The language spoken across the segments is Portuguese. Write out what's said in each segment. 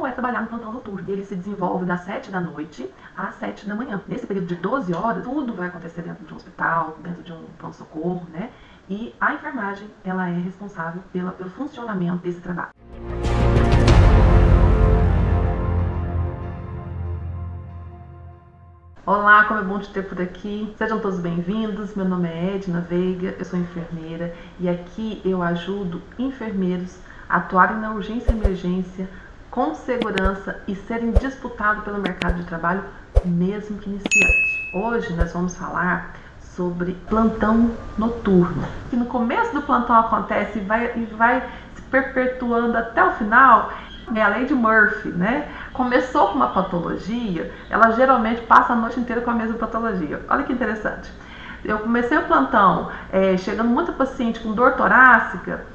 como é trabalhar no plantão noturno. Ele se desenvolve das 7 da noite às 7 da manhã. Nesse período de 12 horas, tudo vai acontecer dentro de um hospital, dentro de um pronto-socorro, né? E a enfermagem, ela é responsável pelo funcionamento desse trabalho. Olá, como é bom te ter por aqui. Sejam todos bem-vindos. Meu nome é Edna Veiga, eu sou enfermeira e aqui eu ajudo enfermeiros a atuarem na urgência e emergência com segurança e serem disputados pelo mercado de trabalho, mesmo que iniciante. Hoje nós vamos falar sobre plantão noturno, que no começo do plantão acontece e vai se perpetuando até o final. É a lei de Murphy, né? Começou com uma patologia, ela geralmente passa a noite inteira com a mesma patologia. Olha que interessante. Eu comecei o plantão chegando muita paciente com dor torácica,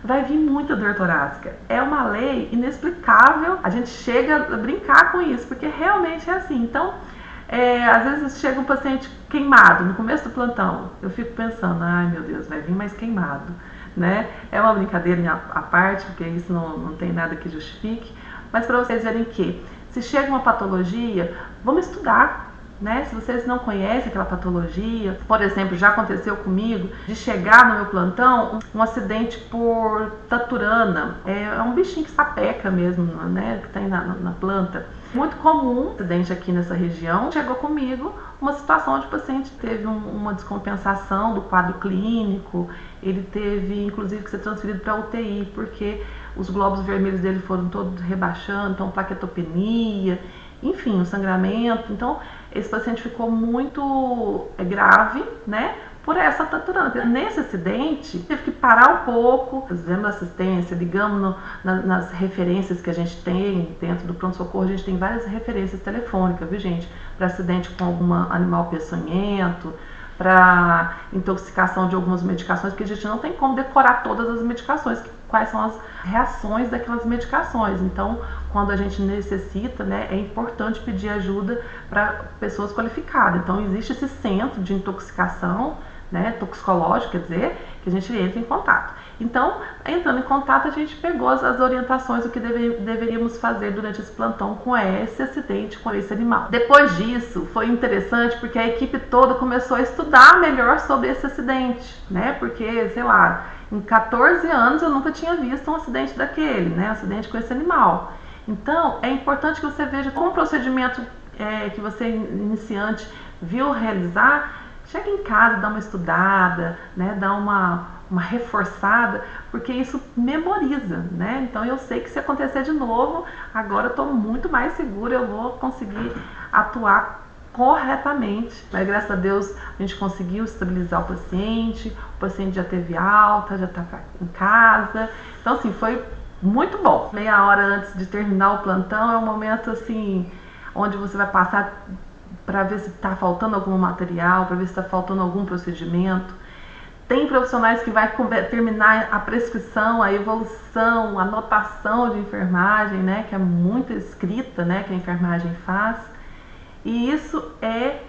vai vir muita dor torácica. É uma lei inexplicável, a gente chega a brincar com isso, porque realmente é assim. Então, às vezes chega um paciente queimado no começo do plantão, eu fico pensando, ai meu Deus, vai vir mais queimado. Né? É uma brincadeira à parte, porque isso não tem nada que justifique, mas para vocês verem que se chega uma patologia, vamos estudar, né? Se vocês não conhecem aquela patologia, por exemplo, já aconteceu comigo de chegar no meu plantão um acidente por taturana, é um bichinho que sapeca mesmo, né? Que tem na planta. Muito comum, acidente aqui nessa região. Chegou comigo uma situação onde o paciente teve uma descompensação do quadro clínico, ele teve inclusive que ser transferido para UTI, porque os glóbulos vermelhos dele foram todos rebaixando, então plaquetopenia, enfim, o sangramento. Então, esse paciente ficou muito grave, né? Por essa taturana. Nesse acidente, teve que parar um pouco, fazendo assistência, ligamos nas referências que a gente tem dentro do pronto-socorro, a gente tem várias referências telefônicas, viu gente? Para acidente com algum animal peçonhento, para intoxicação de algumas medicações, porque a gente não tem como decorar todas as medicações, quais são as reações daquelas medicações. Então, quando a gente necessita, né, é importante pedir ajuda para pessoas qualificadas. Então, existe esse centro de intoxicação, né, toxicológico, quer dizer, que a gente entra em contato. Então, entrando em contato, a gente pegou as orientações do que deveríamos fazer durante esse plantão com esse acidente, com esse animal. Depois disso, foi interessante porque a equipe toda começou a estudar melhor sobre esse acidente, né, porque, sei lá, em 14 anos eu nunca tinha visto um acidente daquele, né, um acidente com esse animal. Então, é importante que você veja como o procedimento que você, iniciante, viu realizar. Chega em casa, dá uma estudada, né, dá uma reforçada, porque isso memoriza, né? Então eu sei que se acontecer de novo, agora eu estou muito mais segura, eu vou conseguir atuar corretamente. Mas graças a Deus a gente conseguiu estabilizar o paciente já teve alta, já está em casa. Então assim, foi muito bom. Meia hora antes de terminar o plantão é um momento assim, onde você vai passar para ver se está faltando algum material, para ver se está faltando algum procedimento. Tem profissionais que vai terminar a prescrição, a evolução, a anotação de enfermagem, né, que é muito escrita, né, que a enfermagem faz. E isso é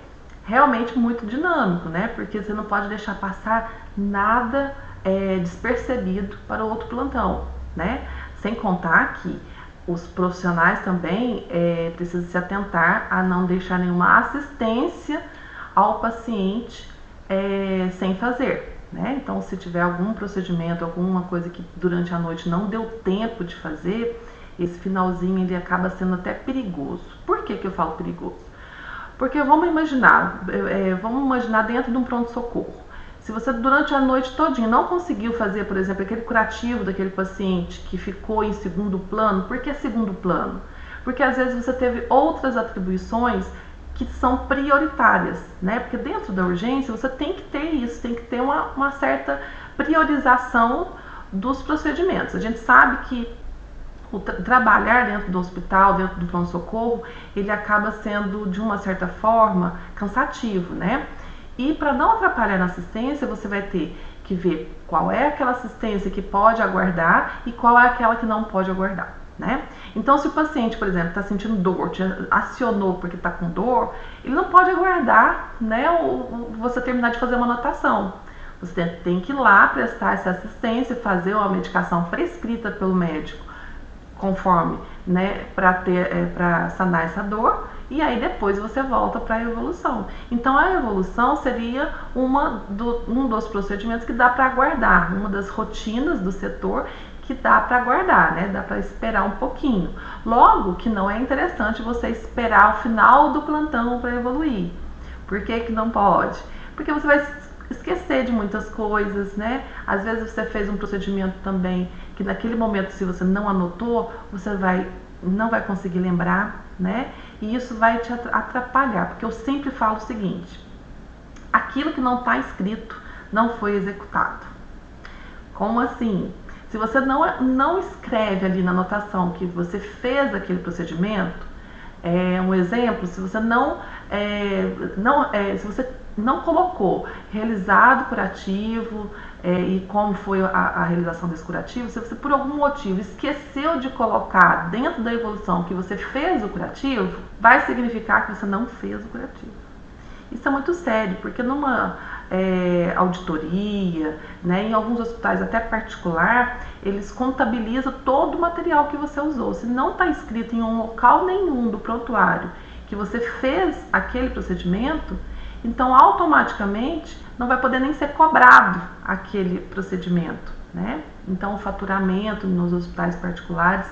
realmente muito dinâmico, né, porque você não pode deixar passar nada despercebido para o outro plantão, né, sem contar que os profissionais também precisam se atentar a não deixar nenhuma assistência ao paciente sem fazer, né? Então, se tiver algum procedimento, alguma coisa que durante a noite não deu tempo de fazer, esse finalzinho ele acaba sendo até perigoso. Por que eu falo perigoso? Porque vamos imaginar dentro de um pronto-socorro. Se você durante a noite todinha não conseguiu fazer, por exemplo, aquele curativo daquele paciente que ficou em segundo plano, por que segundo plano? Porque às vezes você teve outras atribuições que são prioritárias, né? Porque dentro da urgência você tem que ter isso, tem que ter uma certa priorização dos procedimentos. A gente sabe que o trabalhar dentro do hospital, dentro do pronto-socorro, ele acaba sendo, de uma certa forma, cansativo, né? E para não atrapalhar na assistência, você vai ter que ver qual é aquela assistência que pode aguardar e qual é aquela que não pode aguardar, né? Então, se o paciente, por exemplo, está sentindo dor, te acionou porque está com dor, ele não pode aguardar, né, você terminar de fazer uma anotação. Você tem que ir lá prestar essa assistência, fazer uma medicação prescrita pelo médico conforme, né, para sanar essa dor, e aí depois você volta para a evolução. Então a evolução seria um dos procedimentos que dá para aguardar, uma das rotinas do setor que dá para aguardar, né? Dá para esperar um pouquinho. Logo que não é interessante você esperar o final do plantão para evoluir. Por que que não pode? Porque você vai esquecer de muitas coisas, né? Às vezes você fez um procedimento também que naquele momento, se você não anotou, você não vai conseguir lembrar, né? E isso vai te atrapalhar, porque eu sempre falo o seguinte: aquilo que não está escrito não foi executado. Como assim? Se você não escreve ali na anotação que você fez aquele procedimento, um exemplo, se você se você não colocou realizado curativo e como foi a realização desse curativo, se você por algum motivo esqueceu de colocar dentro da evolução que você fez o curativo, vai significar que você não fez o curativo. Isso é muito sério, porque numa auditoria, né, em alguns hospitais até particular, eles contabilizam todo o material que você usou. Se não está escrito em um local nenhum do prontuário que você fez aquele procedimento, então automaticamente não vai poder nem ser cobrado aquele procedimento, né? Então o faturamento nos hospitais particulares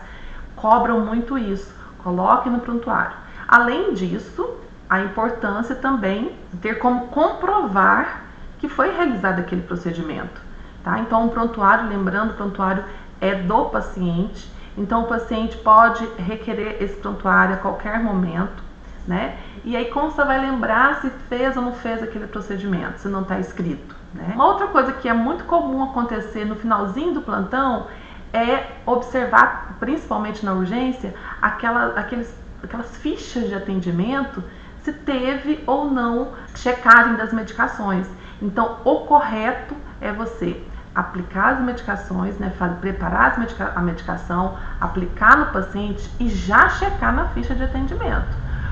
cobram muito isso, coloque no prontuário. Além disso, a importância também de ter como comprovar que foi realizado aquele procedimento, tá? Então, o prontuário, lembrando, o prontuário é do paciente, então o paciente pode requerer esse prontuário a qualquer momento, né? E aí, como você vai lembrar se fez ou não fez aquele procedimento, se não está escrito, né? Uma outra coisa que é muito comum acontecer no finalzinho do plantão é observar, principalmente na urgência, aquelas fichas de atendimento, se teve ou não checagem das medicações. Então, o correto é você aplicar as medicações, né, preparar a medicação, aplicar no paciente e já checar na ficha de atendimento,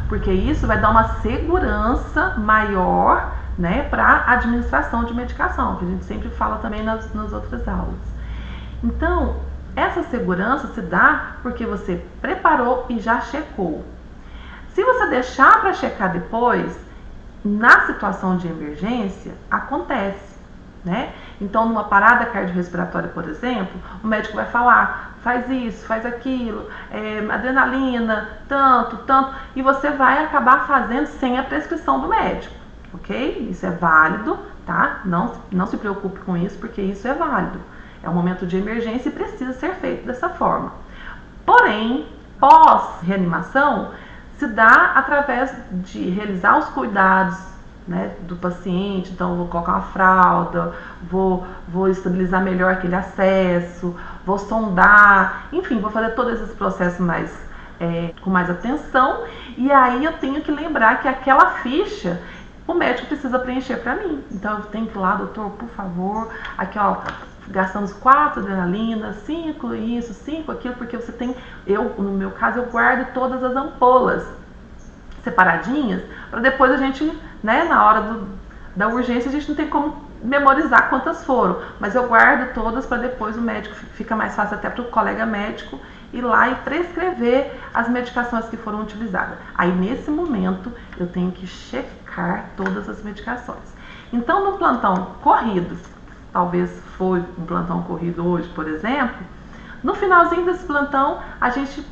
porque isso vai dar uma segurança maior, né, para a administração de medicação, que a gente sempre fala também nas outras aulas. Então, essa segurança se dá porque você preparou e já checou. Se você deixar para checar depois, na situação de emergência, acontece, né? Então, numa parada cardiorrespiratória, por exemplo, o médico vai falar, faz isso, faz aquilo, adrenalina, tanto, e você vai acabar fazendo sem a prescrição do médico, ok? Isso é válido, tá? Não se preocupe com isso, porque isso é válido. É um momento de emergência e precisa ser feito dessa forma. Porém, pós-reanimação, se dá através de realizar os cuidados, né, do paciente. Então, vou colocar uma fralda, vou estabilizar melhor aquele acesso, vou sondar, enfim, vou fazer todos esses processos com mais atenção. E aí eu tenho que lembrar que aquela ficha o médico precisa preencher para mim. Então, eu tenho que ir lá, doutor, por favor, aqui ó, gastamos 4 adrenalina, 5 isso, 5 aquilo, porque você tem, no meu caso, eu guardo todas as ampolas separadinhas, para depois a gente, né, na hora da urgência, a gente não tem como memorizar quantas foram, mas eu guardo todas para depois o médico, fica mais fácil até para o colega médico ir lá e prescrever as medicações que foram utilizadas. Aí, nesse momento, eu tenho que checar todas as medicações. Então, no plantão corrido, talvez foi um plantão corrido hoje, por exemplo, no finalzinho desse plantão, a gente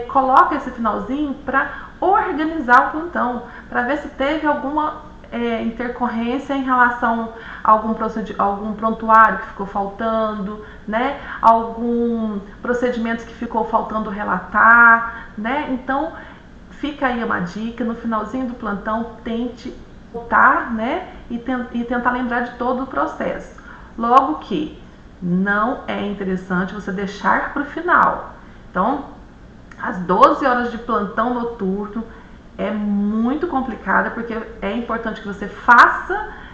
coloca esse finalzinho para organizar o plantão, para ver se teve alguma intercorrência em relação a algum prontuário que ficou faltando, né? Algum procedimento que ficou faltando relatar, né? Então, fica aí uma dica, no finalzinho do plantão, tente voltar, né? E tentar lembrar de todo o processo. Logo que não é interessante você deixar para o final. Então, as 12 horas de plantão noturno é muito complicada, porque é importante que você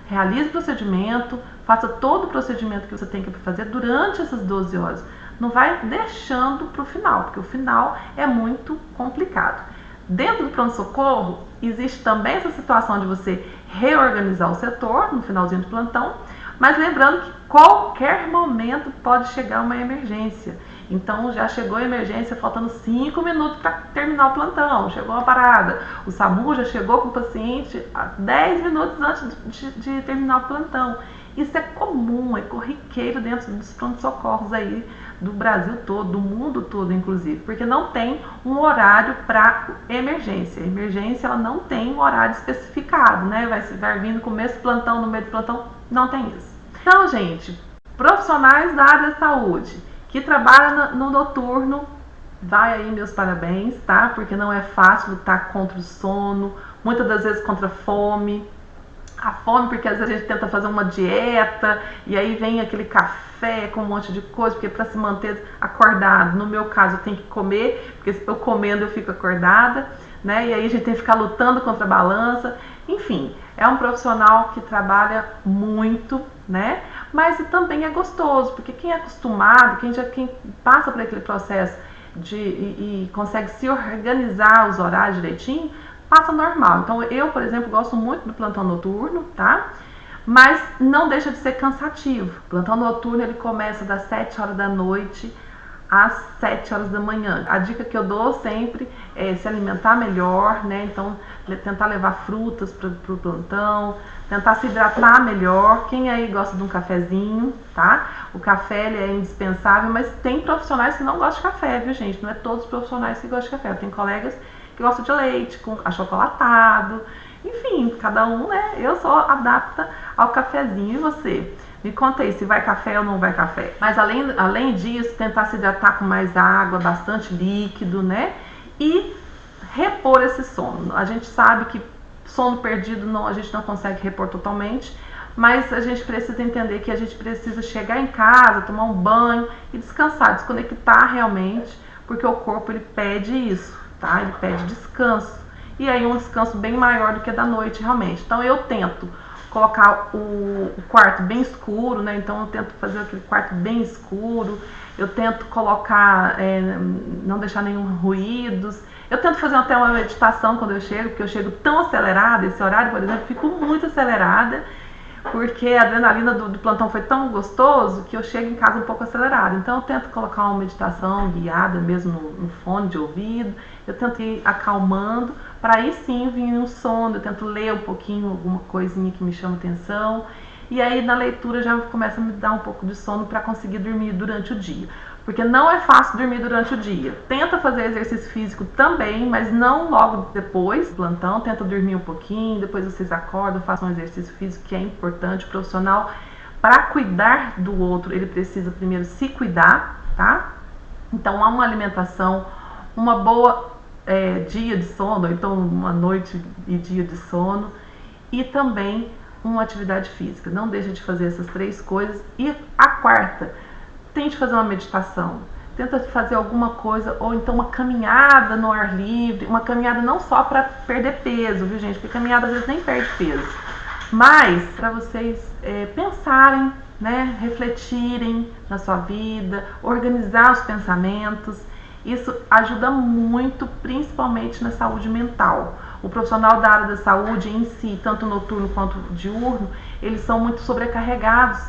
realize o procedimento, faça todo o procedimento que você tem que fazer durante essas 12 horas. Não vai deixando para o final, porque o final é muito complicado. Dentro do pronto-socorro, existe também essa situação de você reorganizar o setor no finalzinho do plantão, mas lembrando que qualquer momento pode chegar uma emergência. Então já chegou a emergência faltando 5 minutos para terminar o plantão, chegou a parada. O SAMU já chegou com o paciente 10 minutos antes de terminar o plantão. Isso é comum, é corriqueiro dentro dos pronto-socorros aí do Brasil todo, do mundo todo inclusive, porque não tem um horário para emergência. A emergência ela não tem um horário especificado, né? Vai vir no começo do plantão, no meio do plantão, não tem isso. Então, gente, profissionais da área da saúde que trabalham no noturno, vai aí meus parabéns, tá? Porque não é fácil lutar contra o sono, muitas das vezes contra a fome. A fome, porque às vezes a gente tenta fazer uma dieta e aí vem aquele café com um monte de coisa, porque para se manter acordado, no meu caso eu tenho que comer, porque se eu comendo eu fico acordada, né? E aí a gente tem que ficar lutando contra a balança. Enfim, é um profissional que trabalha muito, né? Mas também é gostoso, porque quem é acostumado, quem passa por aquele processo e consegue se organizar os horários direitinho, passa normal. Então eu, por exemplo, gosto muito do plantão noturno, tá? Mas não deixa de ser cansativo. O plantão noturno ele começa das 7 horas da noite às 7 horas da manhã. A dica que eu dou sempre é se alimentar melhor, né? Então tentar levar frutas para o plantão, tentar se hidratar melhor. Quem aí gosta de um cafezinho, tá? O café ele é indispensável, mas tem profissionais que não gostam de café, viu, gente? Não é todos os profissionais que gostam de café. Tem colegas que gosto de leite, com achocolatado, enfim, cada um, né? Eu só adapta ao cafezinho. E você? Me conta aí se vai café ou não vai café. Mas além disso, tentar se hidratar com mais água, bastante líquido, né? E repor esse sono. A gente sabe que sono perdido a gente não consegue repor totalmente, mas a gente precisa entender que a gente precisa chegar em casa, tomar um banho e descansar, desconectar realmente, porque o corpo ele pede isso. Tá? Ele pede descanso, e aí um descanso bem maior do que da noite realmente. Então eu tento colocar o quarto bem escuro, né? Então eu tento fazer aquele quarto bem escuro, eu tento colocar, não deixar nenhum ruídos, eu tento fazer até uma meditação quando eu chego, porque eu chego tão acelerada, esse horário, por exemplo, eu fico muito acelerada, porque a adrenalina do plantão foi tão gostoso que eu chego em casa um pouco acelerada. Então eu tento colocar uma meditação guiada mesmo no fone de ouvido, eu tento ir acalmando para aí sim vir um sono. Eu tento ler um pouquinho, alguma coisinha que me chama atenção, e aí na leitura já começa a me dar um pouco de sono para conseguir dormir durante o dia. Porque não é fácil dormir durante o dia. Tenta fazer exercício físico também, mas não logo depois do plantão. Tenta dormir um pouquinho, depois vocês acordam, façam um exercício físico que é importante. O profissional, para cuidar do outro, ele precisa primeiro se cuidar, tá? Então há uma alimentação, uma boa dia de sono, ou então uma noite e dia de sono, e também uma atividade física. Não deixa de fazer essas 3 coisas. E a quarta, tente fazer uma meditação, tenta fazer alguma coisa, ou então uma caminhada no ar livre, uma caminhada não só para perder peso, viu gente, porque caminhada às vezes nem perde peso, mas para vocês pensarem, né, refletirem na sua vida, organizar os pensamentos. Isso ajuda muito, principalmente na saúde mental. O profissional da área da saúde em si, tanto noturno quanto diurno, eles são muito sobrecarregados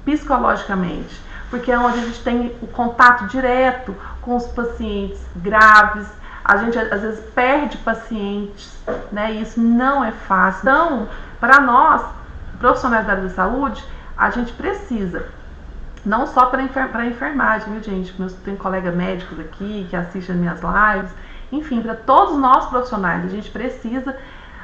psicologicamente, porque é onde a gente tem o contato direto com os pacientes graves. A gente às vezes perde pacientes, né? E isso não é fácil. Então, para nós, profissionais da área da saúde, a gente precisa, não só para a enfermagem, viu gente? Tem colegas médicos aqui que assistem as minhas lives, enfim, para todos nós profissionais, a gente precisa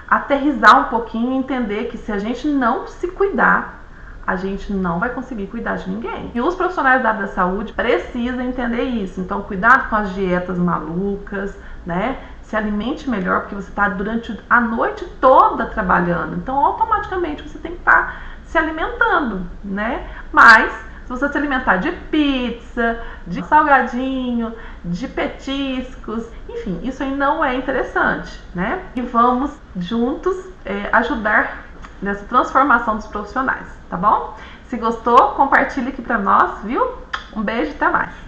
aterrissar um pouquinho e entender que se a gente não se cuidar, a gente não vai conseguir cuidar de ninguém. E os profissionais da área da saúde precisam entender isso. Então, cuidado com as dietas malucas, né? Se alimente melhor, porque você está durante a noite toda trabalhando. Então, automaticamente, você tem que estar se alimentando, né? Mas, se você se alimentar de pizza, de salgadinho, de petiscos, enfim, isso aí não é interessante, né? E vamos juntos ajudar nessa transformação dos profissionais, tá bom? Se gostou, compartilhe aqui pra nós, viu? Um beijo e até mais!